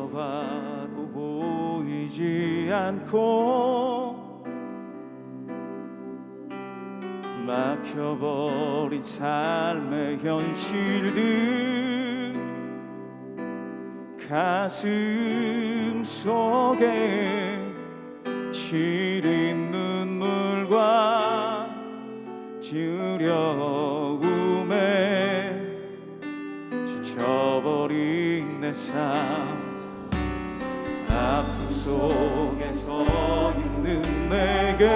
지켜봐도 보이지 않고 막혀버린 삶의 현실들 가슴 속에 시린 눈물과 두려움에 지쳐버린 내 삶 아픔 속에 서 있는 내게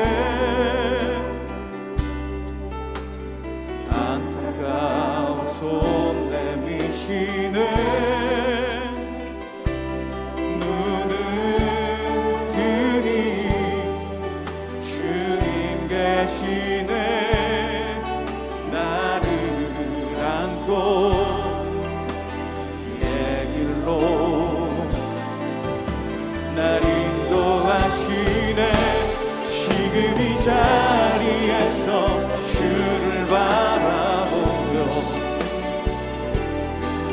안타까워 손 내미시네 눈을 뜨니 주님 계시네 나를 안고 내 길로 날 인도하시네 지금 이 자리에서 주를 바라보며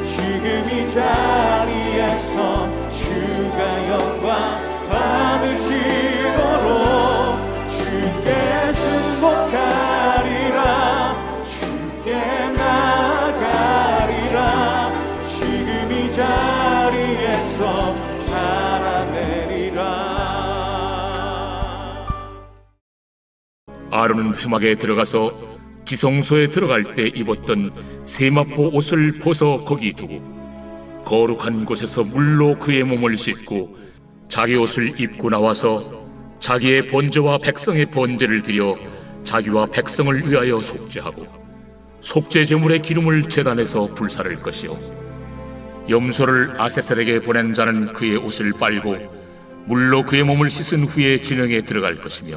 지금 이 자리에서 주가 영광 받으시도록 주께 승복하리라 주께 나가리라 지금 이 자리에서 살아내리라. 아론은 회막에 들어가서 지성소에 들어갈 때 입었던 세마포 옷을 벗어 거기 두고 거룩한 곳에서 물로 그의 몸을 씻고 자기 옷을 입고 나와서 자기의 번제와 백성의 번제를 드려 자기와 백성을 위하여 속죄하고 속죄 제물의 기름을 제단에서 불사를 것이요 염소를 아세셀에게 보낸 자는 그의 옷을 빨고 물로 그의 몸을 씻은 후에 진영에 들어갈 것이며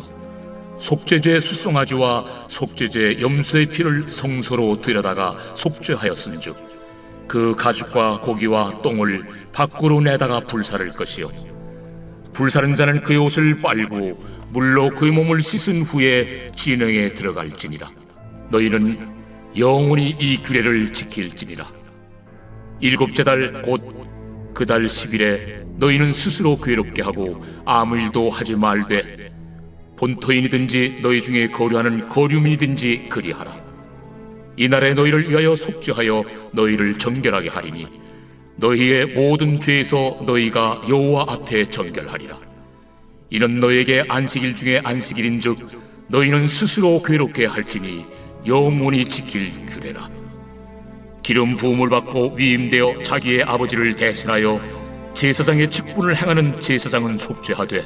속죄제 수송아지와 속죄제 염소의 피를 성소로 들여다가 속죄하였은즉 그 가죽과 고기와 똥을 밖으로 내다가 불사를 것이요 불사른 자는 그의 옷을 빨고 물로 그의 몸을 씻은 후에 진영에 들어갈지니라. 너희는 영원히 이 규례를 지킬지니라. 일곱째 달 곧 그 달 10일에 너희는 스스로 괴롭게 하고 아무 일도 하지 말되 본토인이든지 너희 중에 거류하는 거류민이든지 그리하라. 이날에 너희를 위하여 속죄하여 너희를 정결하게 하리니 너희의 모든 죄에서 너희가 여호와 앞에 정결하리라. 이는 너희에게 안식일 중에 안식일인즉 너희는 스스로 괴롭게 할지니 영원히 지킬 규례라. 기름 부음을 받고 위임되어 자기의 아버지를 대신하여 제사장의 직분을 행하는 제사장은 속죄하되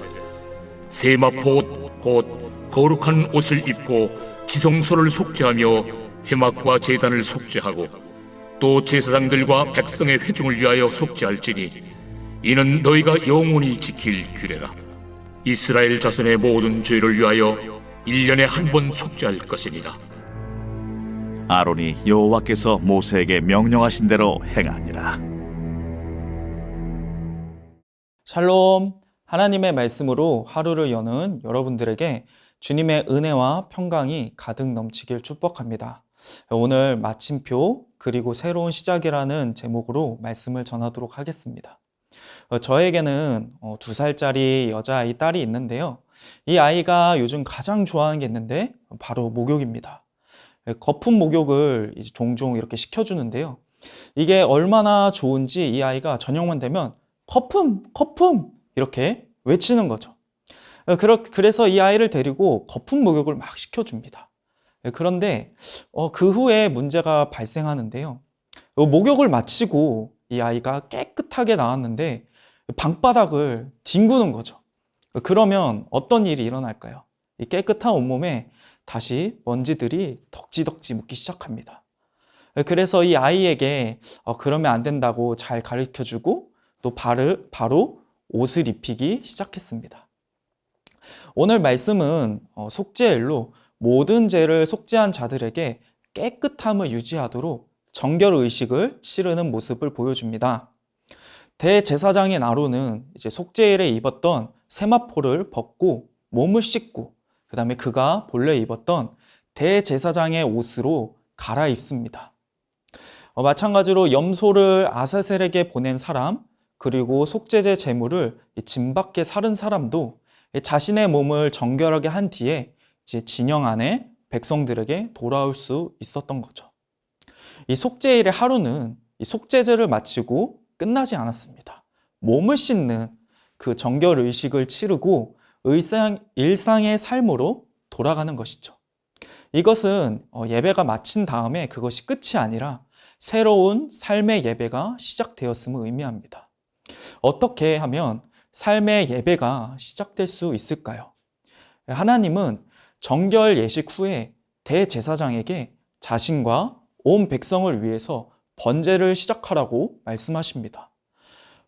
세마포 곧 거룩한 옷을 입고 지성소를 속죄하며 회막과 제단을 속죄하고 또 제사장들과 백성의 회중을 위하여 속죄할지니 이는 너희가 영원히 지킬 규례라. 이스라엘 자손의 모든 죄를 위하여 1년에 한 번 속죄할 것이니라. 아론이 여호와께서 모세에게 명령하신 대로 행하니라. 샬롬, 하나님의 말씀으로 하루를 여는 여러분들에게 주님의 은혜와 평강이 가득 넘치길 축복합니다. 오늘 마침표 그리고 새로운 시작이라는 제목으로 말씀을 전하도록 하겠습니다. 저에게는 2살짜리 여자아이 딸이 있는데요. 이 아이가 요즘 가장 좋아하는 게 있는데 바로 목욕입니다. 거품 목욕을 이제 종종 이렇게 시켜주는데요. 이게 얼마나 좋은지 이 아이가 저녁만 되면 거품! 거품! 이렇게 외치는 거죠. 그래서 이 아이를 데리고 거품 목욕을 막 시켜줍니다. 그런데 그 후에 문제가 발생하는데요. 목욕을 마치고 이 아이가 깨끗하게 나왔는데 방바닥을 뒹구는 거죠. 그러면 어떤 일이 일어날까요? 이 깨끗한 온몸에 다시 먼지들이 덕지덕지 묻기 시작합니다. 그래서 이 아이에게 그러면 안 된다고 잘 가르쳐주고 또 바로 옷을 입히기 시작했습니다. 오늘 말씀은 속죄일로 모든 죄를 속죄한 자들에게 깨끗함을 유지하도록 정결의식을 치르는 모습을 보여줍니다. 대제사장인 아론은 이제 속죄일에 입었던 세마포를 벗고 몸을 씻고 그 다음에 그가 본래 입었던 대제사장의 옷으로 갈아입습니다. 마찬가지로 염소를 아사셀에게 보낸 사람, 그리고 속죄제 제물을 진밖에 사른 사람도 자신의 몸을 정결하게 한 뒤에 이제 진영 안에 백성들에게 돌아올 수 있었던 거죠. 이 속죄일의 하루는 이 속죄제를 마치고 끝나지 않았습니다. 몸을 씻는 그 정결 의식을 치르고 일상의 삶으로 돌아가는 것이죠. 이것은 예배가 마친 다음에 그것이 끝이 아니라 새로운 삶의 예배가 시작되었음을 의미합니다. 어떻게 하면 삶의 예배가 시작될 수 있을까요? 하나님은 정결 예식 후에 대제사장에게 자신과 온 백성을 위해서 번제를 시작하라고 말씀하십니다.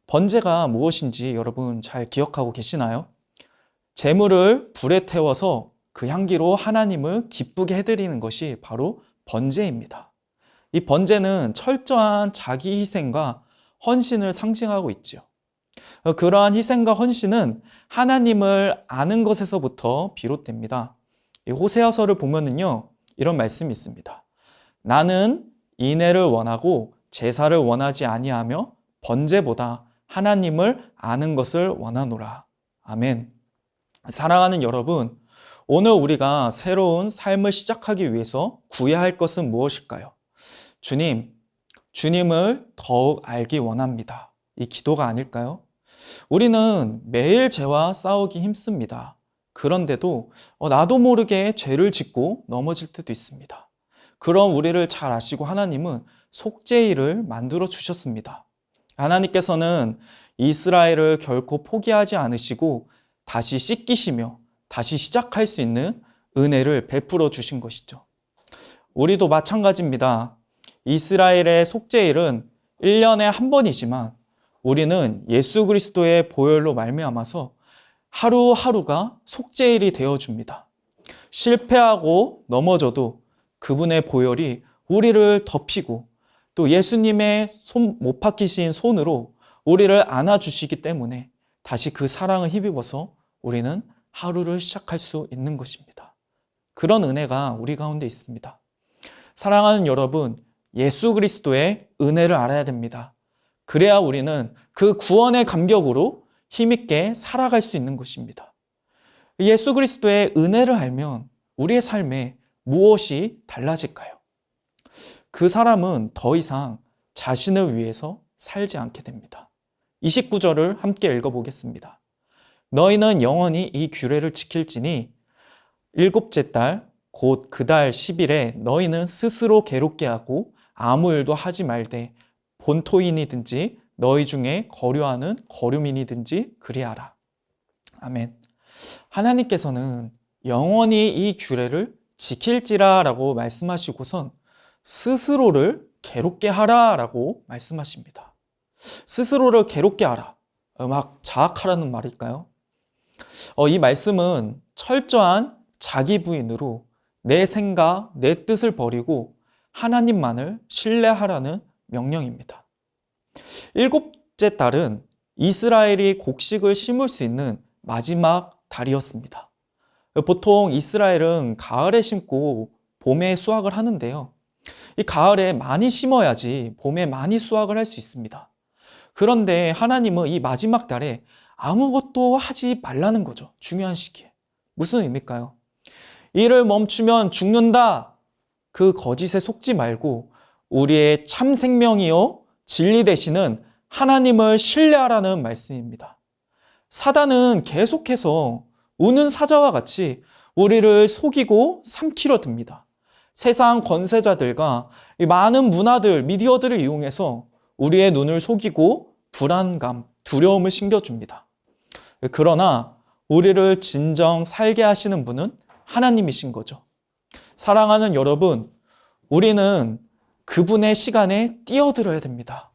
번제가 무엇인지 여러분 잘 기억하고 계시나요? 제물을 불에 태워서 그 향기로 하나님을 기쁘게 해드리는 것이 바로 번제입니다. 이 번제는 철저한 자기 희생과 헌신을 상징하고 있죠. 그러한 희생과 헌신은 하나님을 아는 것에서부터 비롯됩니다. 이 호세아서를 보면은요, 이런 말씀이 있습니다. 나는 인애를 원하고 제사를 원하지 아니하며 번제보다 하나님을 아는 것을 원하노라. 아멘. 사랑하는 여러분, 오늘 우리가 새로운 삶을 시작하기 위해서 구해야 할 것은 무엇일까요? 주님을 더욱 알기 원합니다. 이 기도가 아닐까요? 우리는 매일 죄와 싸우기 힘씁니다. 그런데도 나도 모르게 죄를 짓고 넘어질 때도 있습니다. 그럼 우리를 잘 아시고 하나님은 속죄일을 만들어 주셨습니다. 하나님께서는 이스라엘을 결코 포기하지 않으시고 다시 씻기시며 다시 시작할 수 있는 은혜를 베풀어 주신 것이죠. 우리도 마찬가지입니다. 이스라엘의 속죄일은 1년에 한 번이지만 우리는 예수 그리스도의 보혈로 말미암아서 하루하루가 속죄일이 되어줍니다. 실패하고 넘어져도 그분의 보혈이 우리를 덮이고 또 예수님의 못 박히신 손으로 우리를 안아주시기 때문에 다시 그 사랑을 힘입어서 우리는 하루를 시작할 수 있는 것입니다. 그런 은혜가 우리 가운데 있습니다. 사랑하는 여러분, 예수 그리스도의 은혜를 알아야 됩니다. 그래야 우리는 그 구원의 감격으로 힘있게 살아갈 수 있는 것입니다. 예수 그리스도의 은혜를 알면 우리의 삶에 무엇이 달라질까요? 그 사람은 더 이상 자신을 위해서 살지 않게 됩니다. 29절을 함께 읽어보겠습니다. 너희는 영원히 이 규례를 지킬지니 일곱째 달 곧 그 달 10일에 너희는 스스로 괴롭게 하고 아무 일도 하지 말되 본토인이든지 너희 중에 거류하는 거류민이든지 그리하라. 아멘. 하나님께서는 영원히 이 규례를 지킬지라 라고 말씀하시고선 스스로를 괴롭게 하라 라고 말씀하십니다. 스스로를 괴롭게 하라. 막 자학하라는 말일까요? 이 말씀은 철저한 자기 부인으로 내 생각, 내 뜻을 버리고 하나님만을 신뢰하라는 명령입니다. 일곱째 달은 이스라엘이 곡식을 심을 수 있는 마지막 달이었습니다. 보통 이스라엘은 가을에 심고 봄에 수확을 하는데요. 이 가을에 많이 심어야지 봄에 많이 수확을 할 수 있습니다. 그런데 하나님은 이 마지막 달에 아무것도 하지 말라는 거죠. 중요한 시기에. 무슨 의미일까요? 일을 멈추면 죽는다. 그 거짓에 속지 말고 우리의 참 생명이요 진리 되시는 하나님을 신뢰하라는 말씀입니다. 사단은 계속해서 우는 사자와 같이 우리를 속이고 삼키려 듭니다. 세상 권세자들과 많은 문화들, 미디어들을 이용해서 우리의 눈을 속이고 불안감, 두려움을 심겨줍니다. 그러나 우리를 진정 살게 하시는 분은 하나님이신 거죠. 사랑하는 여러분, 우리는 그분의 시간에 뛰어들어야 됩니다.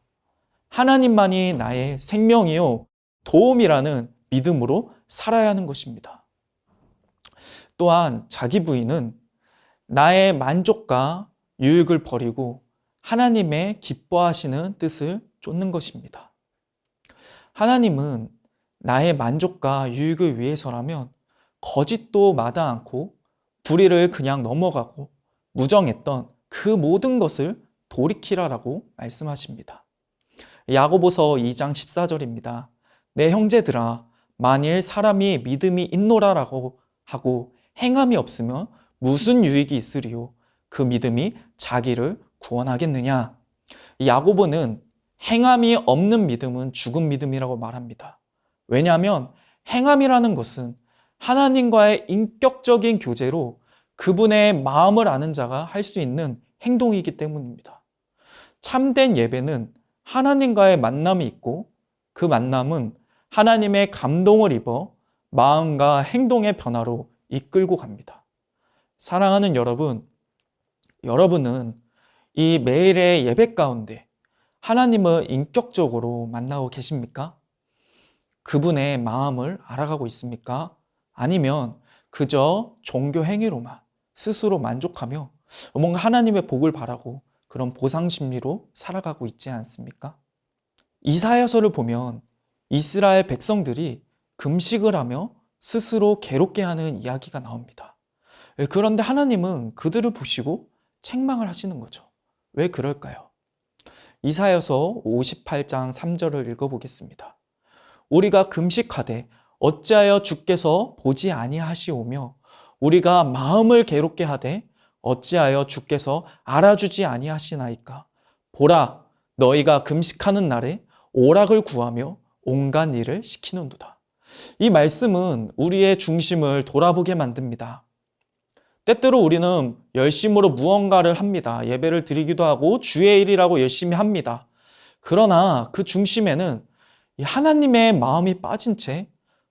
하나님만이 나의 생명이요 도움이라는 믿음으로 살아야 하는 것입니다. 또한 자기 부인은 나의 만족과 유익을 버리고 하나님의 기뻐하시는 뜻을 쫓는 것입니다. 하나님은 나의 만족과 유익을 위해서라면 거짓도 마다 않고 불의를 그냥 넘어가고 무정했던 그 모든 것을 돌이키라라고 말씀하십니다. 야고보서 2장 14절입니다. 내 형제들아, 만일 사람이 믿음이 있노라라고 하고 행함이 없으면 무슨 유익이 있으리요? 그 믿음이 자기를 구원하겠느냐? 야고보는 행함이 없는 믿음은 죽은 믿음이라고 말합니다. 왜냐하면 행함이라는 것은 하나님과의 인격적인 교제로 그분의 마음을 아는 자가 할 수 있는 행동이기 때문입니다. 참된 예배는 하나님과의 만남이 있고 그 만남은 하나님의 감동을 입어 마음과 행동의 변화로 이끌고 갑니다. 사랑하는 여러분, 여러분은 이 매일의 예배 가운데 하나님을 인격적으로 만나고 계십니까? 그분의 마음을 알아가고 있습니까? 아니면 그저 종교 행위로만 스스로 만족하며 뭔가 하나님의 복을 바라고 그런 보상 심리로 살아가고 있지 않습니까? 이사야서를 보면 이스라엘 백성들이 금식을 하며 스스로 괴롭게 하는 이야기가 나옵니다. 그런데 하나님은 그들을 보시고 책망을 하시는 거죠. 왜 그럴까요? 이사야서 58장 3절을 읽어보겠습니다. 우리가 금식하되 어찌하여 주께서 보지 아니하시오며 우리가 마음을 괴롭게 하되 어찌하여 주께서 알아주지 아니하시나이까. 보라, 너희가 금식하는 날에 오락을 구하며 온갖 일을 시키는도다. 이 말씀은 우리의 중심을 돌아보게 만듭니다. 때때로 우리는 열심으로 무언가를 합니다. 예배를 드리기도 하고 주의 일이라고 열심히 합니다. 그러나 그 중심에는 하나님의 마음이 빠진 채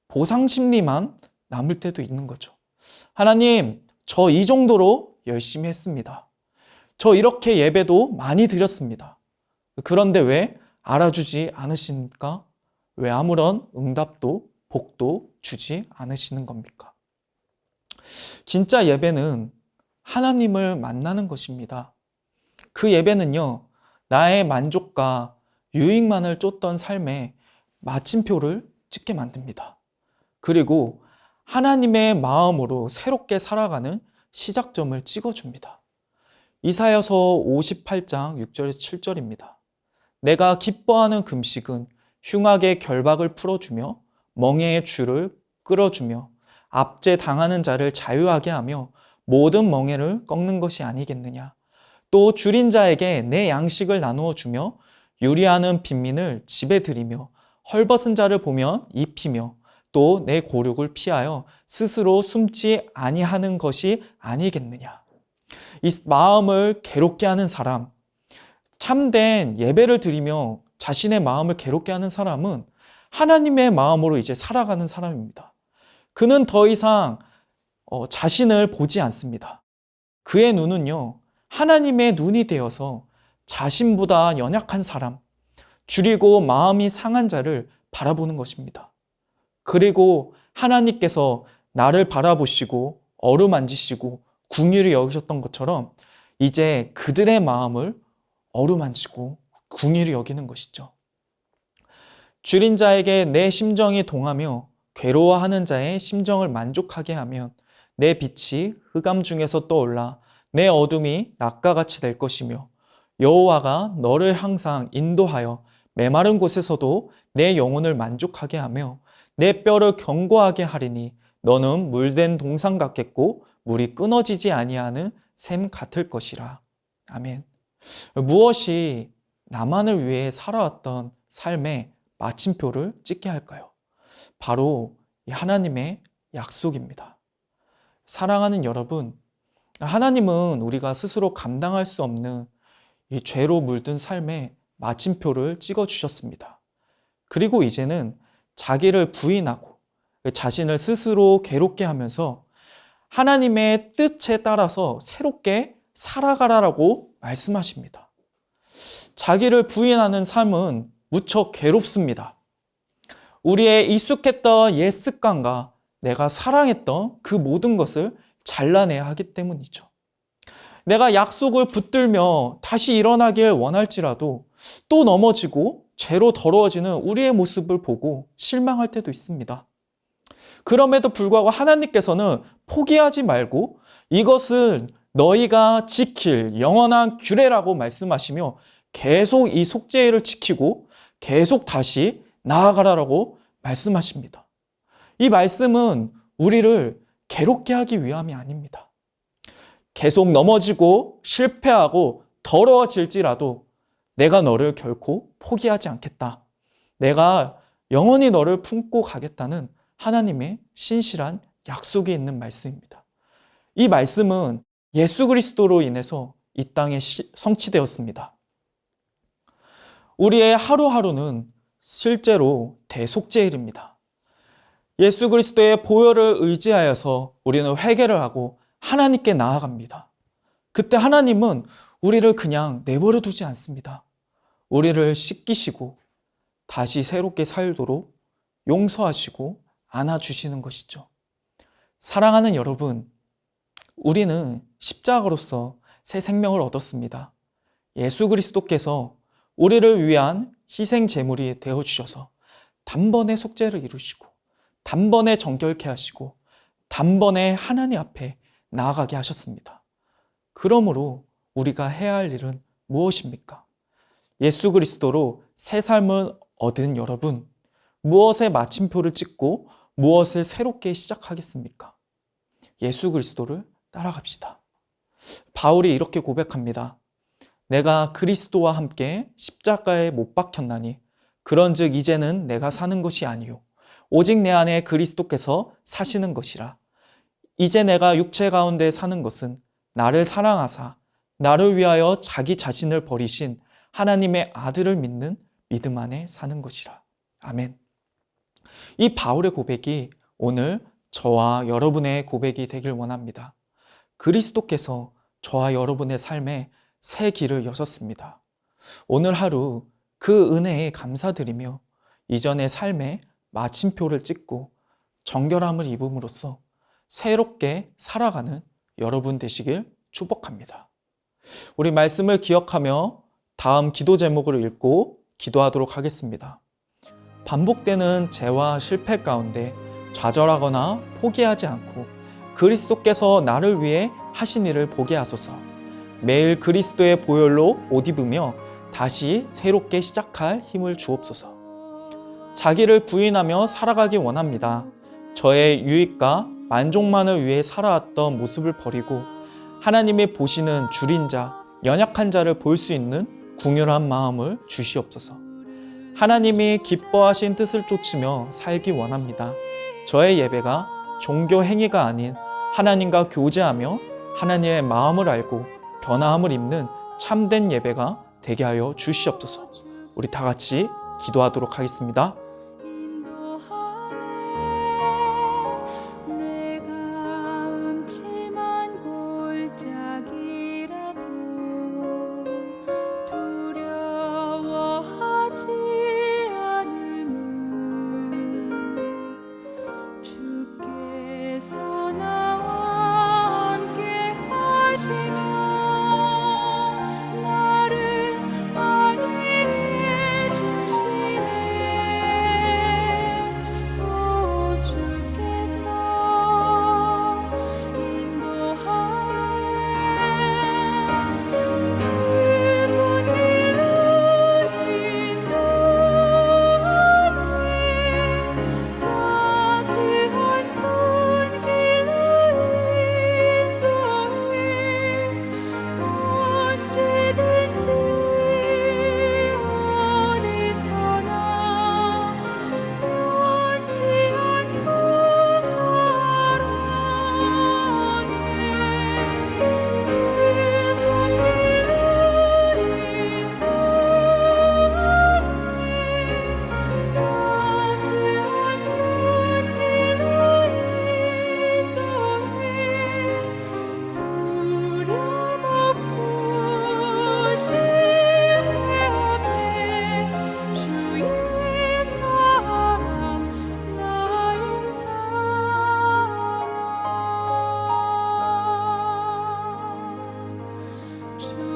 보상 심리만 남을 때도 있는 거죠. 하나님, 저 이 정도로 열심히 했습니다. 저 이렇게 예배도 많이 드렸습니다. 그런데 왜 알아주지 않으십니까? 왜 아무런 응답도 복도 주지 않으시는 겁니까? 진짜 예배는 하나님을 만나는 것입니다. 그 예배는요, 나의 만족과 유익만을 쫓던 삶에 마침표를 찍게 만듭니다. 그리고 하나님의 마음으로 새롭게 살아가는 시작점을 찍어줍니다. 이사야서 58장 6절에서 7절입니다. 내가 기뻐하는 금식은 흉악의 결박을 풀어주며 멍에의 줄을 끌어주며 압제 당하는 자를 자유하게 하며 모든 멍에를 꺾는 것이 아니겠느냐. 또 줄인 자에게 내 양식을 나누어 주며 유리하는 빈민을 집에 들이며 헐벗은 자를 보면 입히며 또 내 고륙을 피하여 스스로 숨지 아니하는 것이 아니겠느냐. 이 마음을 괴롭게 하는 사람, 참된 예배를 드리며 자신의 마음을 괴롭게 하는 사람은 하나님의 마음으로 이제 살아가는 사람입니다. 그는 더 이상 자신을 보지 않습니다. 그의 눈은요, 하나님의 눈이 되어서 자신보다 연약한 사람, 줄이고 마음이 상한 자를 바라보는 것입니다. 그리고 하나님께서 나를 바라보시고 어루만지시고 궁휼히 여기셨던 것처럼 이제 그들의 마음을 어루만지고 궁휼히 여기는 것이죠. 줄인 자에게 내 심정이 동하며 괴로워하는 자의 심정을 만족하게 하면 내 빛이 흑암 중에서 떠올라 내 어둠이 낮과 같이 될 것이며 여호와가 너를 항상 인도하여 메마른 곳에서도 내 영혼을 만족하게 하며 내 뼈를 견고하게 하리니 너는 물된 동상 같겠고 물이 끊어지지 아니하는 샘 같을 것이라. 아멘. 무엇이 나만을 위해 살아왔던 삶의 마침표를 찍게 할까요? 바로 하나님의 약속입니다. 사랑하는 여러분, 하나님은 우리가 스스로 감당할 수 없는 이 죄로 물든 삶에 마침표를 찍어주셨습니다. 그리고 이제는 자기를 부인하고 자신을 스스로 괴롭게 하면서 하나님의 뜻에 따라서 새롭게 살아가라라고 말씀하십니다. 자기를 부인하는 삶은 무척 괴롭습니다. 우리의 익숙했던 옛 습관과 내가 사랑했던 그 모든 것을 잘라내야 하기 때문이죠. 내가 약속을 붙들며 다시 일어나길 원할지라도 또 넘어지고 죄로 더러워지는 우리의 모습을 보고 실망할 때도 있습니다. 그럼에도 불구하고 하나님께서는 포기하지 말고 이것은 너희가 지킬 영원한 규례라고 말씀하시며 계속 이 속죄를 지키고 계속 다시 나아가라라고 말씀하십니다. 이 말씀은 우리를 괴롭게 하기 위함이 아닙니다. 계속 넘어지고 실패하고 더러워질지라도 내가 너를 결코 포기하지 않겠다. 내가 영원히 너를 품고 가겠다는 하나님의 신실한 약속이 있는 말씀입니다. 이 말씀은 예수 그리스도로 인해서 이 땅에 성취되었습니다. 우리의 하루하루는 실제로 대속죄일입니다. 예수 그리스도의 보혈을 의지하여서 우리는 회개를 하고 하나님께 나아갑니다. 그때 하나님은 우리를 그냥 내버려 두지 않습니다. 우리를 씻기시고 다시 새롭게 살도록 용서하시고 안아주시는 것이죠. 사랑하는 여러분, 우리는 십자가로서 새 생명을 얻었습니다. 예수 그리스도께서 우리를 위한 희생 제물이 되어주셔서 단번에 속죄를 이루시고 단번에 정결케 하시고 단번에 하나님 앞에 나아가게 하셨습니다. 그러므로 우리가 해야 할 일은 무엇입니까? 예수 그리스도로 새 삶을 얻은 여러분, 무엇에 마침표를 찍고 무엇을 새롭게 시작하겠습니까? 예수 그리스도를 따라갑시다. 바울이 이렇게 고백합니다. 내가 그리스도와 함께 십자가에 못 박혔나니 그런즉 이제는 내가 사는 것이 아니요 오직 내 안에 그리스도께서 사시는 것이라. 이제 내가 육체 가운데 사는 것은 나를 사랑하사 나를 위하여 자기 자신을 버리신 하나님의 아들을 믿는 믿음 안에 사는 것이라. 아멘. 이 바울의 고백이 오늘 저와 여러분의 고백이 되길 원합니다. 그리스도께서 저와 여러분의 삶에 새 길을 여셨습니다. 오늘 하루 그 은혜에 감사드리며 이전의 삶에 마침표를 찍고 정결함을 입음으로써 새롭게 살아가는 여러분 되시길 축복합니다. 우리 말씀을 기억하며 다음 기도 제목을 읽고 기도하도록 하겠습니다. 반복되는 죄와 실패 가운데 좌절하거나 포기하지 않고 그리스도께서 나를 위해 하신 일을 보게 하소서. 매일 그리스도의 보혈로 옷 입으며 다시 새롭게 시작할 힘을 주옵소서. 자기를 부인하며 살아가기 원합니다. 저의 유익과 만족만을 위해 살아왔던 모습을 버리고 하나님이 보시는 줄인 자, 연약한 자를 볼 수 있는 궁휼한 마음을 주시옵소서. 하나님이 기뻐하신 뜻을 쫓으며 살기 원합니다. 저의 예배가 종교 행위가 아닌 하나님과 교제하며 하나님의 마음을 알고 변화함을 입는 참된 예배가 되게 하여 주시옵소서. 우리 다 같이 기도하도록 하겠습니다. 주